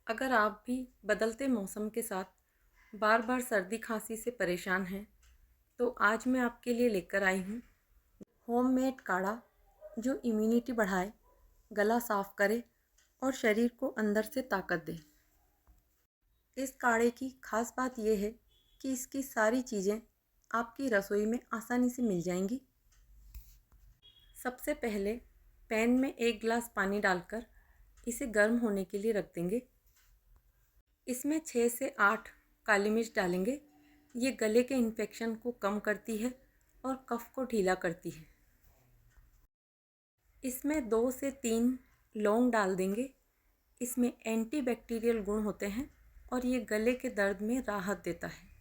अगर आप भी बदलते मौसम के साथ बार बार सर्दी खांसी से परेशान हैं तो आज मैं आपके लिए लेकर आई हूँ होममेड काढ़ा जो इम्यूनिटी बढ़ाए, गला साफ करे और शरीर को अंदर से ताकत दे। इस काढ़े की खास बात यह है कि इसकी सारी चीज़ें आपकी रसोई में आसानी से मिल जाएंगी। सबसे पहले पैन में 1 गिलास पानी डालकर इसे गर्म होने के लिए रख देंगे। इसमें 6 से 8 काली मिर्च डालेंगे। ये गले के इन्फेक्शन को कम करती है और कफ को ढीला करती है। इसमें 2 से 3 लौंग डाल देंगे। इसमें एंटीबैक्टीरियल गुण होते हैं और ये गले के दर्द में राहत देता है।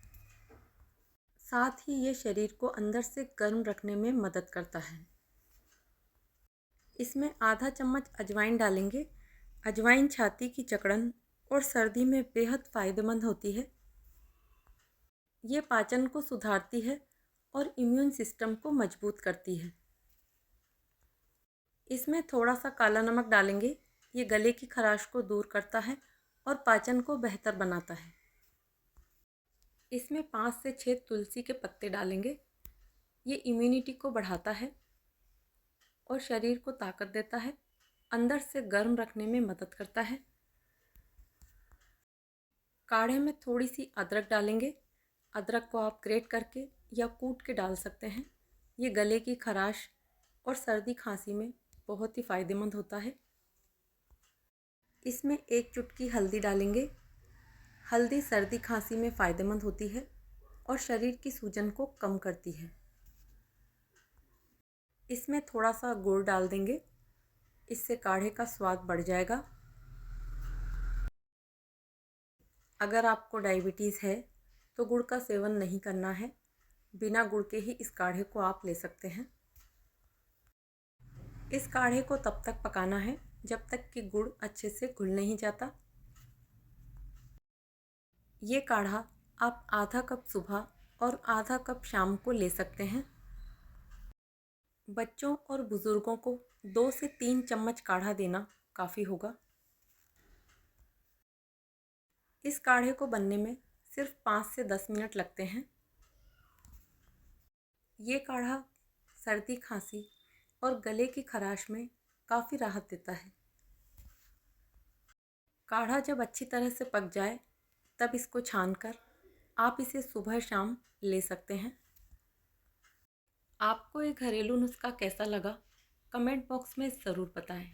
साथ ही ये शरीर को अंदर से गर्म रखने में मदद करता है। इसमें आधा चम्मच अजवाइन डालेंगे। अजवाइन छाती की जकड़न और सर्दी में बेहद फ़ायदेमंद होती है। ये पाचन को सुधारती है और इम्यून सिस्टम को मजबूत करती है। इसमें थोड़ा सा काला नमक डालेंगे। ये गले की खराश को दूर करता है और पाचन को बेहतर बनाता है। इसमें 5 से 6 तुलसी के पत्ते डालेंगे। ये इम्यूनिटी को बढ़ाता है और शरीर को ताकत देता है, अंदर से गर्म रखने में मदद करता है। काढ़े में थोड़ी सी अदरक डालेंगे। अदरक को आप ग्रेट करके या कूट के डाल सकते हैं। ये गले की खराश और सर्दी खांसी में बहुत ही फ़ायदेमंद होता है। इसमें 1 चुटकी हल्दी डालेंगे। हल्दी सर्दी खांसी में फ़ायदेमंद होती है और शरीर की सूजन को कम करती है। इसमें थोड़ा सा गुड़ डाल देंगे। इससे काढ़े का स्वाद बढ़ जाएगा। अगर आपको डायबिटीज़ है तो गुड़ का सेवन नहीं करना है। बिना गुड़ के ही इस काढ़े को आप ले सकते हैं। इस काढ़े को तब तक पकाना है जब तक कि गुड़ अच्छे से घुल नहीं जाता। ये काढ़ा आप आधा कप सुबह और आधा कप शाम को ले सकते हैं। बच्चों और बुज़ुर्गों को 2 से 3 चम्मच काढ़ा देना काफ़ी होगा। इस काढ़े को बनने में सिर्फ 5 से 10 मिनट लगते हैं। ये काढ़ा सर्दी खांसी और गले की खराश में काफ़ी राहत देता है। काढ़ा जब अच्छी तरह से पक जाए तब इसको छानकर आप इसे सुबह शाम ले सकते हैं। आपको ये घरेलू नुस्खा कैसा लगा? कमेंट बॉक्स में ज़रूर बताएं।